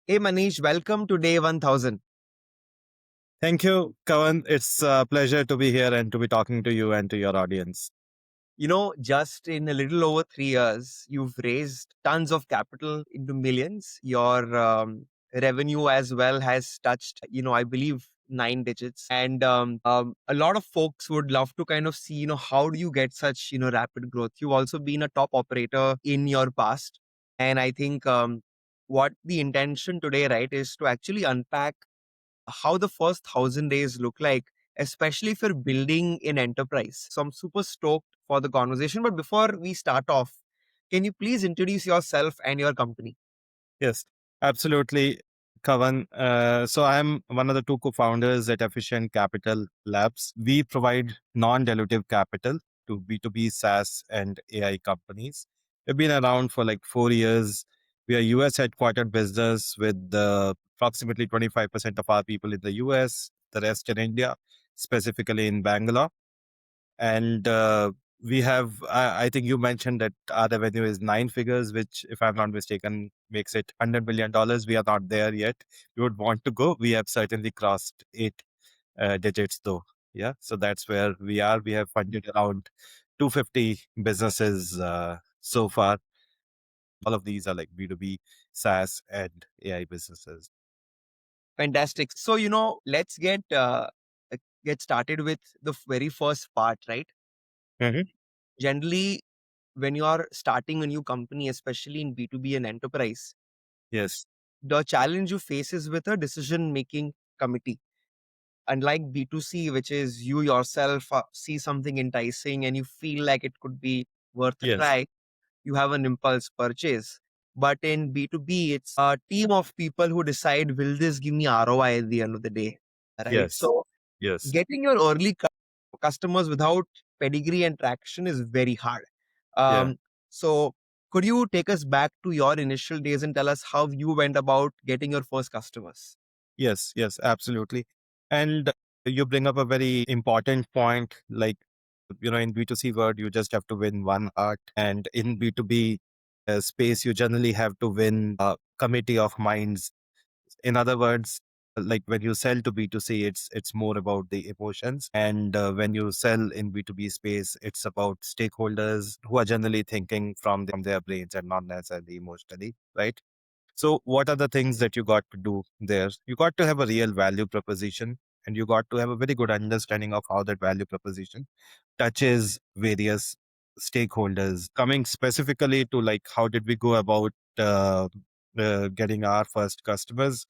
Hey Manish, welcome to day 1000. Thank you, Kavan. It's a pleasure to be here and to be talking to you and to your audience. Just in a little over 3 years, you've raised tons of capital into millions. Your revenue as well has touched, I believe 9 digits. And a lot of folks would love to kind of see, how do you get such, rapid growth? You've also been a top operator in your past. And I think what the intention today, right, is to actually unpack how the first 1,000 days look like, especially if you're building an enterprise. So I'm super stoked for the conversation. But before we start off, can you please introduce yourself and your company? Yes, absolutely, Kavan. So I'm one of the two co-founders at Efficient Capital Labs. We provide non-dilutive capital to B2B SaaS and AI companies. We've been around for like 4 years. We are US headquartered business with approximately 25% of our people in the US, the rest in India, specifically in Bangalore. And we have, I think you mentioned that our revenue is nine figures, which, if I'm not mistaken, makes it $100 million. We are not there yet. We would want to go. We have certainly crossed eight digits, though. Yeah. So that's where we are. We have funded around 250 businesses so far. All of these are like B2B, SaaS, and AI businesses. Fantastic. So, let's get started with the very first part, right? Mhm. Generally, when you are starting a new company, especially in B2B and enterprise, Yes. the challenge you face is with a decision making committee. Unlike B2C, which is you yourself see something enticing and you feel like it could be worth a Yes. try, you have an impulse purchase. But in B2B, it's a team of people who decide, will this give me ROI at the end of the day? Right. Yes. So Yes. getting your customers without pedigree and traction is very hard. Yeah. So could you take us back to your initial days and tell us how you went about getting your first customers? Yes, yes, absolutely. And you bring up a very important point. Like, in B2C world, you just have to win one heart. And in B2B space, you generally have to win a committee of minds. In other words, like when you sell to B2C, it's more about the emotions. And when you sell in B2B space, it's about stakeholders who are generally thinking from their brains and not necessarily emotionally, right? So, what are the things that you got to do there? You got to have a real value proposition, and you got to have a very good understanding of how that value proposition touches various stakeholders. Coming specifically to like, how did we go about getting our first customers?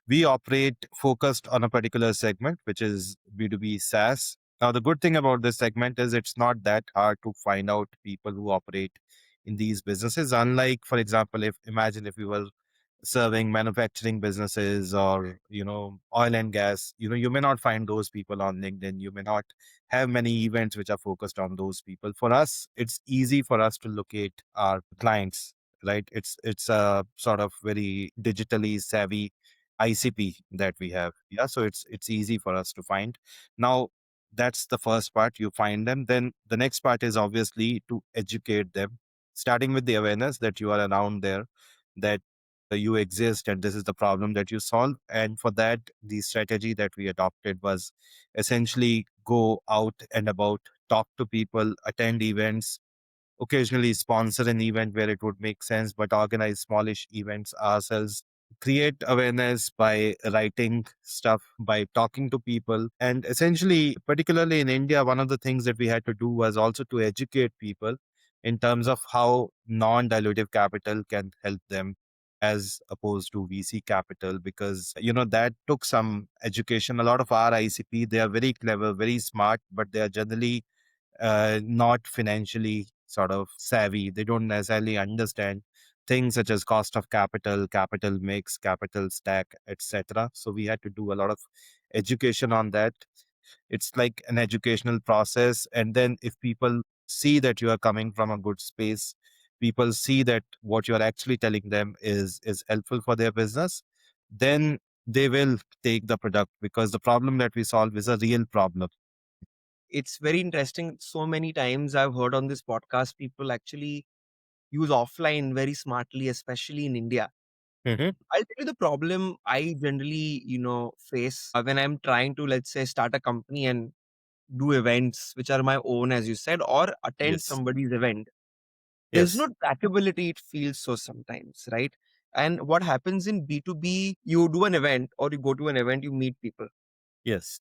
We operate focused on a particular segment, which is B2B SaaS. Now, the good thing about this segment is it's not that hard to find out people who operate in these businesses. Unlike, for example, if imagine if you were serving manufacturing businesses or oil and gas, you may not find those people on LinkedIn. You may not have many events which are focused on those people. For us, it's easy for us to locate our clients, right? It's a sort of very digitally savvy ICP that we have. Yeah, so it's easy for us to find. Now, that's the first part. You find them. Then the next part is obviously to educate them, starting with the awareness that you are around there, that you exist and this is the problem that you solve. And for that, the strategy that we adopted was essentially go out and about, talk to people, attend events, occasionally sponsor an event where it would make sense, but organize smallish events ourselves, create awareness by writing stuff, by talking to people. And essentially, particularly in India, one of the things that we had to do was also to educate people in terms of how non dilutive capital can help them as opposed to VC capital, because that took some education. A lot of our ICP, they are very clever, very smart, but they are generally not financially sort of savvy. They don't necessarily understand things such as cost of capital, capital mix, capital stack, etc. So we had to do a lot of education on that. It's like an educational process. And then if people see that you are coming from a good space, people see that what you're actually telling them is helpful for their business, then they will take the product, because the problem that we solve is a real problem. It's very interesting. So many times I've heard on this podcast, people actually use offline very smartly, especially in India. Hmm. I'll tell you the problem I generally, face when I'm trying to, let's say, start a company and do events which are my own, as you said, or attend Yes. somebody's event. There's Yes. no trackability, it feels so sometimes, right? And what happens in B2B, you do an event or you go to an event, you meet people, Yes.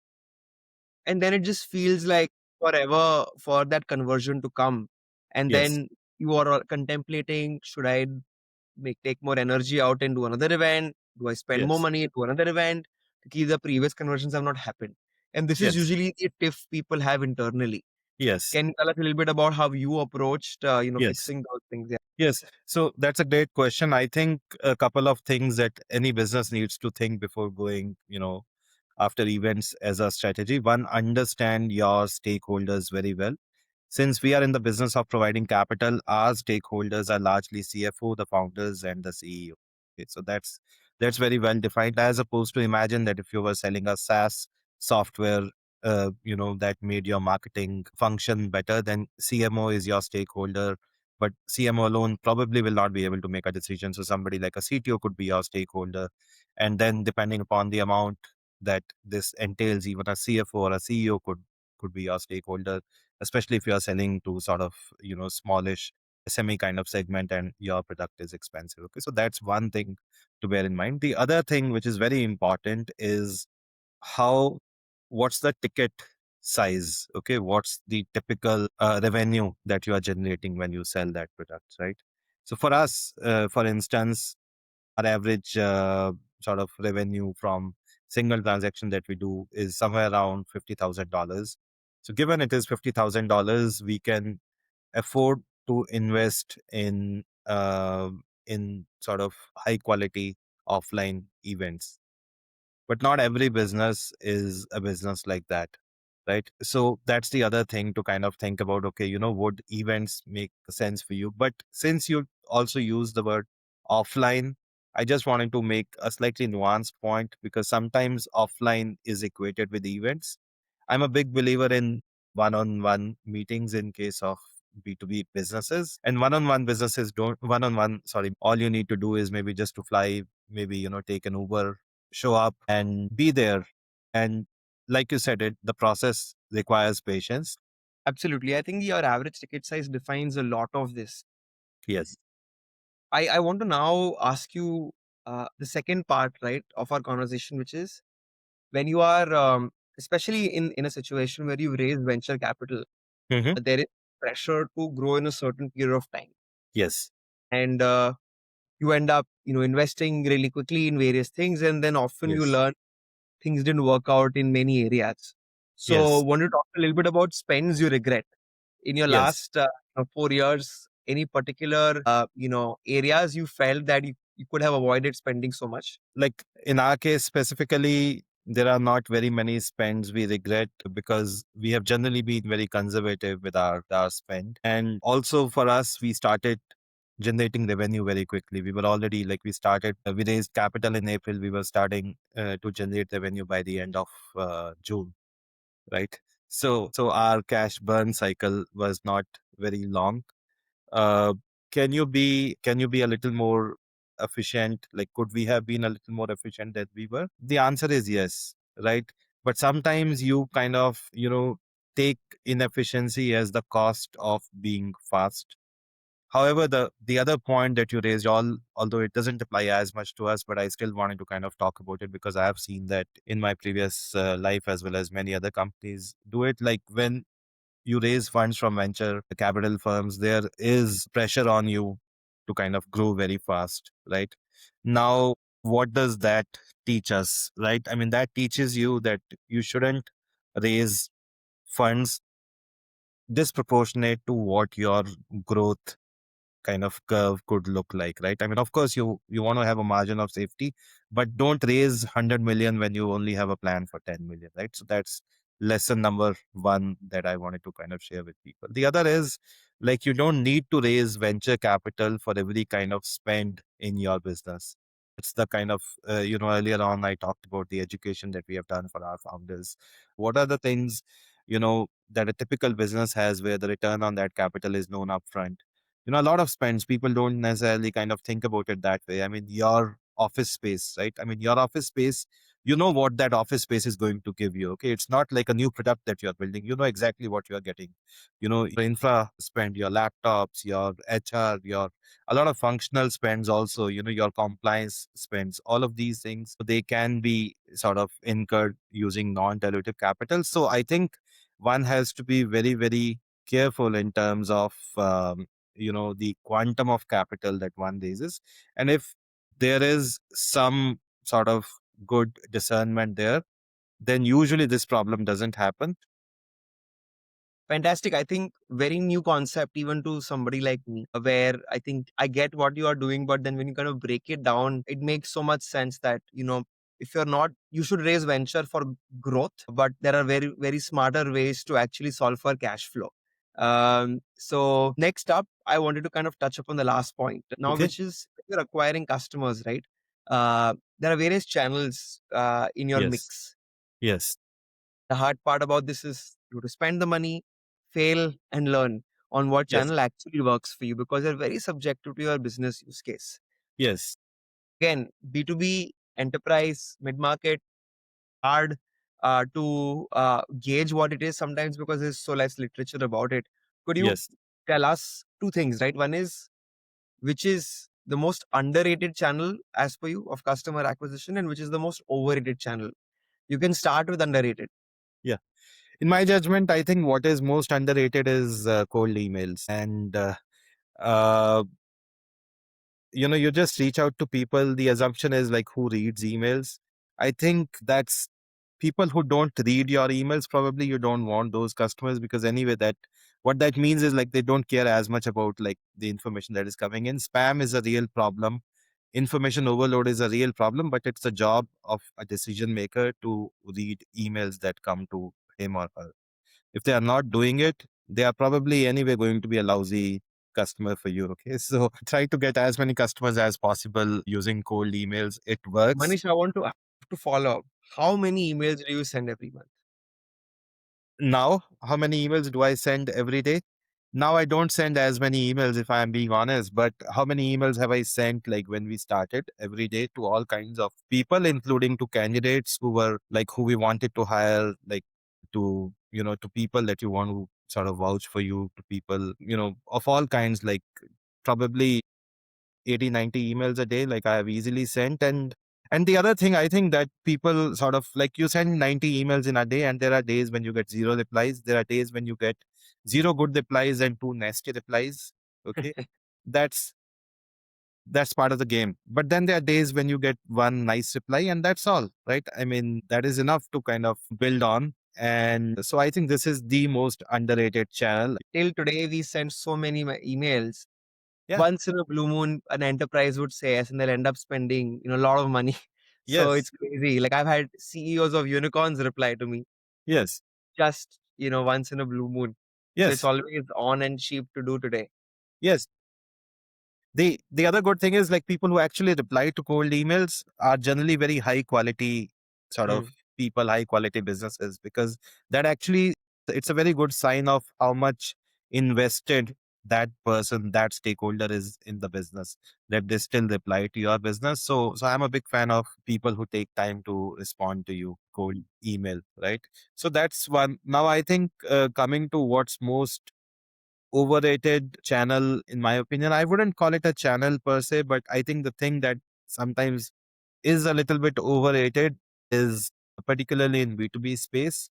and then it just feels like forever for that conversion to come. And Yes. then you are contemplating, should I take more energy out and do another event? Do I spend more Yes. money to another event to keep the previous conversions have not happened? And this is Yes. usually the tiff people have internally. Yes. Can you tell us a little bit about how you approached, Yes. fixing those things? Yeah. Yes. So that's a great question. I think a couple of things that any business needs to think before going, after events as a strategy. One, understand your stakeholders very well. Since we are in the business of providing capital, our stakeholders are largely CFO, the founders, and the CEO. Okay, so that's very well defined. As opposed to, imagine that if you were selling a SaaS software, that made your marketing function better, then CMO is your stakeholder. But CMO alone probably will not be able to make a decision. So somebody like a CTO could be your stakeholder, and then depending upon the amount that this entails, even a CFO or a CEO could be your stakeholder, especially if you are selling to sort of, smallish SME kind of segment and your product is expensive. Okay. So that's one thing to bear in mind. The other thing which is very important is how, what's the ticket size? Okay. What's the typical revenue that you are generating when you sell that product, right? So for us, for instance, our average sort of revenue from single transaction that we do is somewhere around $50,000. So given it is $50,000, we can afford to invest in sort of high quality offline events. But not every business is a business like that, right? So that's the other thing to kind of think about. Okay, would events make sense for you? But since you also use the word offline, I just wanted to make a slightly nuanced point, because sometimes offline is equated with events. I'm a big believer in one-on-one meetings in case of B2B businesses. And one-on-one businesses don't, one-on-one, sorry, all you need to do is maybe just to fly, maybe, take an Uber, show up and be there. And like you said, the process requires patience. Absolutely. I think your average ticket size defines a lot of this. Yes. I want to now ask you the second part, right, of our conversation, which is when you are, especially in a situation where you raise venture capital, Hmm. there is pressure to grow in a certain period of time. Yes. And you end up, investing really quickly in various things. And then often you Yes. learn things didn't work out in many areas. So, Yes. want to talk a little bit about spends you regret in your Yes. last 4 years? Any particular areas you felt that you could have avoided spending so much? Like in our case specifically, there are not very many spends we regret, because we have generally been very conservative with our spend. And also for us, we started generating revenue very quickly. We were already like, we raised capital in April. We were starting to generate revenue by the end of June, right? So our cash burn cycle was not very long. uh, can you be a little more efficient? Like, could we have been a little more efficient than we were? The answer is yes, right? But sometimes you kind of, take inefficiency as the cost of being fast. However, the other point that you raised, although it doesn't apply as much to us, but I still wanted to kind of talk about it, because I have seen that in my previous life as well as many other companies do it. Like when you raise funds from venture capital firms, there is pressure on you to kind of grow very fast, right? Now, what does that teach us, right? I mean, that teaches you that you shouldn't raise funds disproportionate to what your growth kind of curve could look like, right? I mean, of course, you want to have a margin of safety, but don't raise 100 million when you only have a plan for 10 million, right? So that's lesson number one that I wanted to kind of share with people. The other is, like, you don't need to raise venture capital for every kind of spend in your business. It's the kind of, earlier on I talked about the education that we have done for our founders. What are the things, that a typical business has where the return on that capital is known upfront? A lot of spends, people don't necessarily kind of think about it that way. I mean, your office space, right? I mean, your office space, you know what that office space is going to give you. Okay. It's not like a new product that you're building. You know exactly what you're getting. Your infra spend, your laptops, your HR, your a lot of functional spends also, your compliance spends, all of these things, they can be sort of incurred using non-dilutive capital. So I think one has to be very, very careful in terms of, the quantum of capital that one raises. And if there is some sort of good discernment there, then usually this problem doesn't happen. Fantastic. I think very new concept even to somebody like me, where I think I get what you are doing, but then when you kind of break it down, it makes so much sense that, if you're not, you should raise venture for growth, but there are very, very smarter ways to actually solve for cash flow. So next up, I wanted to kind of touch upon the last point now, Okay. which is you're acquiring customers, right? There are various channels in your Yes. mix. Yes. The hard part about this is you have to spend the money, fail, and learn on what Yes. channel actually works for you because they're very subjective to your business use case. Yes. Again, B2B, enterprise, mid market, hard to gauge what it is sometimes because there's so less literature about it. Could you Yes. tell us two things, right? One is which is the most underrated channel as per you of customer acquisition, and which is the most overrated channel? You can start with underrated. Yeah. In my judgment, I think what is most underrated is cold emails. And, uh, you just reach out to people. The assumption is like who reads emails. I think that's people who don't read your emails. Probably you don't want those customers because anyway, that what that means is like they don't care as much about like the information that is coming in. Spam is a real problem. Information overload is a real problem, but it's a job of a decision maker to read emails that come to him or her. If they are not doing it, they are probably anyway going to be a lousy customer for you. Okay. So try to get as many customers as possible using cold emails. It works. Manish, I want to follow up. How many emails do you send every month? Now, how many emails do I send every day? Now I don't send as many emails if I am being honest, but how many emails have I sent like when we started every day to all kinds of people, including to candidates who were like who we wanted to hire, like to people that you want to sort of vouch for you, to people, of all kinds, like probably 80, 90 emails a day, like I have easily sent. And the other thing, I think that people sort of like you send 90 emails in a day, and there are days when you get zero replies. There are days when you get zero good replies and two nasty replies. Okay. That's that's part of the game. But then there are days when you get one nice reply, and that's all, right? I mean, that is enough to kind of build on. And so I think this is the most underrated channel. Till today, we send so many emails. Yeah. Once in a blue moon, an enterprise would say yes, and they'll end up spending, a lot of money. So Yes. it's crazy. Like I've had CEOs of unicorns reply to me Yes. just, once in a blue moon. So it's Yes. always on and cheap to do today. Yes. The other good thing is like people who actually reply to cold emails are generally very high quality sort of Mm. people, high quality businesses, because that actually it's a very good sign of how much invested that person, that stakeholder is in the business, that they still reply to your business. So I'm a big fan of people who take time to respond to you cold email, right? So that's one. Now I think coming to what's most overrated channel, in my opinion, I wouldn't call it a channel per se, but I think the thing that sometimes is a little bit overrated is particularly in B2B space,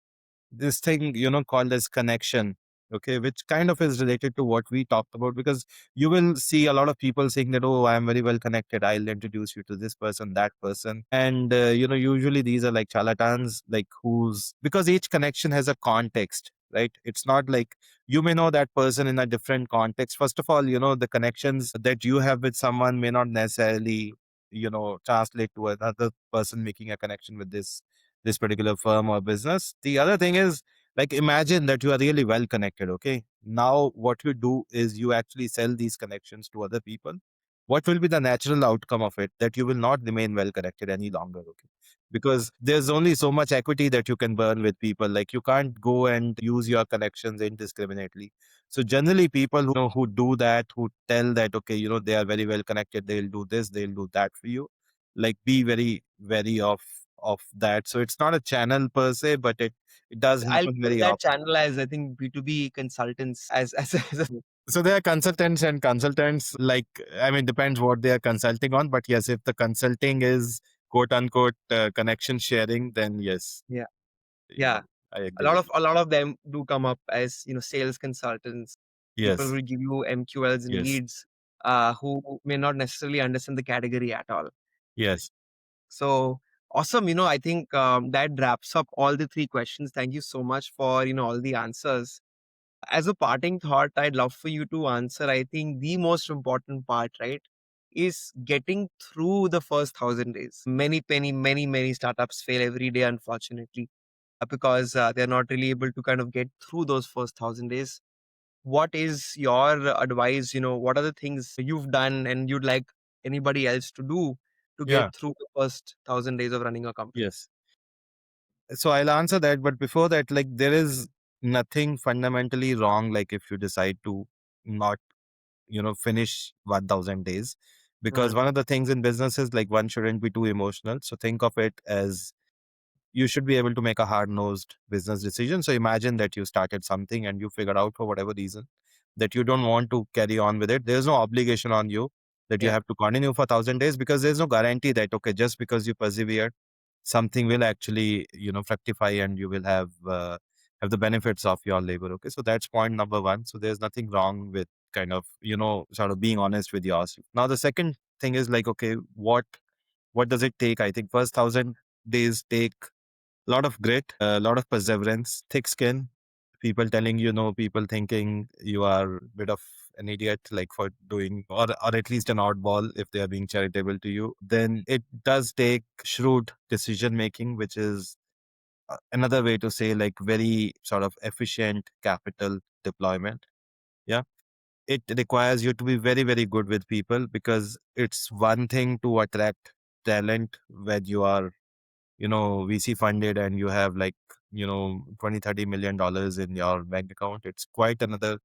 this thing called as connection. Okay, which kind of is related to what we talked about, because you will see a lot of people saying that, oh, I am very well connected, I'll introduce you to this person, that person. And usually these are like charlatans, like who's because each connection has a context, right? It's not like you may know that person in a different context. First of all, the connections that you have with someone may not necessarily translate to another person making a connection with this particular firm or business. The other thing is, like, imagine that you are really well connected. Okay. Now, what you do is you actually sell these connections to other people. What will be the natural outcome of it? That you will not remain well connected any longer. Okay. Because there's only so much equity that you can burn with people. Like, you can't go and use your connections indiscriminately. So, generally, people who do that, who tell that, okay, they are very well connected, they'll do this, they'll do that for you, like be very wary of that. So it's not a channel per se, but it does I'll happen put very that often. channel as I think B2B consultants as a So there are consultants and consultants, like, I mean, depends what they are consulting on. But yes, if the consulting is quote unquote connection sharing, then yes, yeah. you Yeah. know, I agree with you. A lot of them do come up as, sales consultants, people Yes, who give you MQLs and yes, leads, who may not necessarily understand the category at all. yes. So awesome. I think that wraps up all the three questions. Thank you so much for, all the answers. As a parting thought, I'd love for you to answer. I think the most important part, right, is getting through the first 1,000 days. Many startups fail every day, unfortunately, because they're not really able to kind of get through those first 1,000 days. What is your advice? What are the things you've done and you'd like anybody else to do to get Yeah, through the first 1,000 days of running a company? yes. So I'll answer that, but before that, like, there is nothing fundamentally wrong. Like, if you decide to not, finish 1,000 days, because Mhm. one of the things in business is like one shouldn't be too emotional. So think of it as you should be able to make a hard nosed business decision. So imagine that you started something and you figured out for whatever reason that you don't want to carry on with it. There's no obligation on you that you Yeah. have to continue for 1,000 days, because there's no guarantee that, okay, just because you persevered, something will actually, fructify and you will have the benefits of your labor. Okay. So that's point number one. So there's nothing wrong with kind of, sort of being honest with yourself. Now, the second thing is like, okay, what does it take? I think first 1,000 days take a lot of grit, a lot of perseverance, thick skin, people telling you no, people thinking you are a bit of an idiot, like for doing, or at least an oddball if they are being charitable to you. Then it does take shrewd decision making, which is another way to say like very sort of efficient capital deployment. Yeah. It requires you to be very, very good with people, because it's one thing to attract talent when you are, VC funded and you have like, 20-30 million dollars in your bank account. It's quite another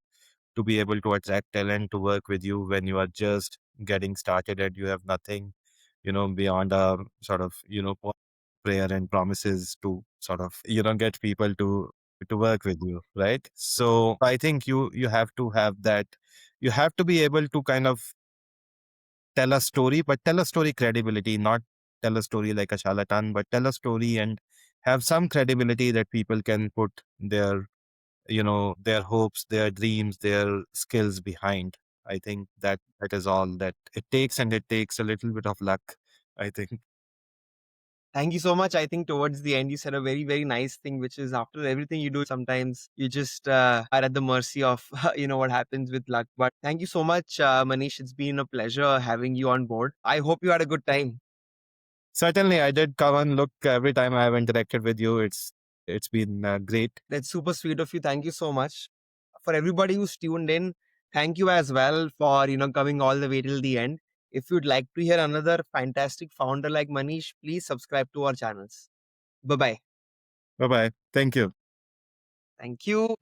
to be able to attract talent to work with you when you are just getting started and you have nothing, beyond a sort of, prayer and promises to sort of, get people to work with you, right? So I think you have to have that. You have to be able to kind of tell a story, but tell a story credibility, not tell a story like a charlatan, but tell a story and have some credibility that people can put their, their hopes, their dreams, their skills behind. I think that is all that it takes, and it takes a little bit of luck, I think. Thank you so much. I think towards the end, you said a very, very nice thing, which is after everything you do, sometimes you just are at the mercy of, what happens with luck. But thank you so much, Manish. It's been a pleasure having you on board. I hope you had a good time. Certainly, I did come and look every time I have interacted with you. It's been great. That's super sweet of you. Thank you so much. For everybody who's tuned in, thank you as well for, coming all the way till the end. If you'd like to hear another fantastic founder like Manish, please subscribe to our channels. Bye bye. Bye bye. Thank you. Thank you.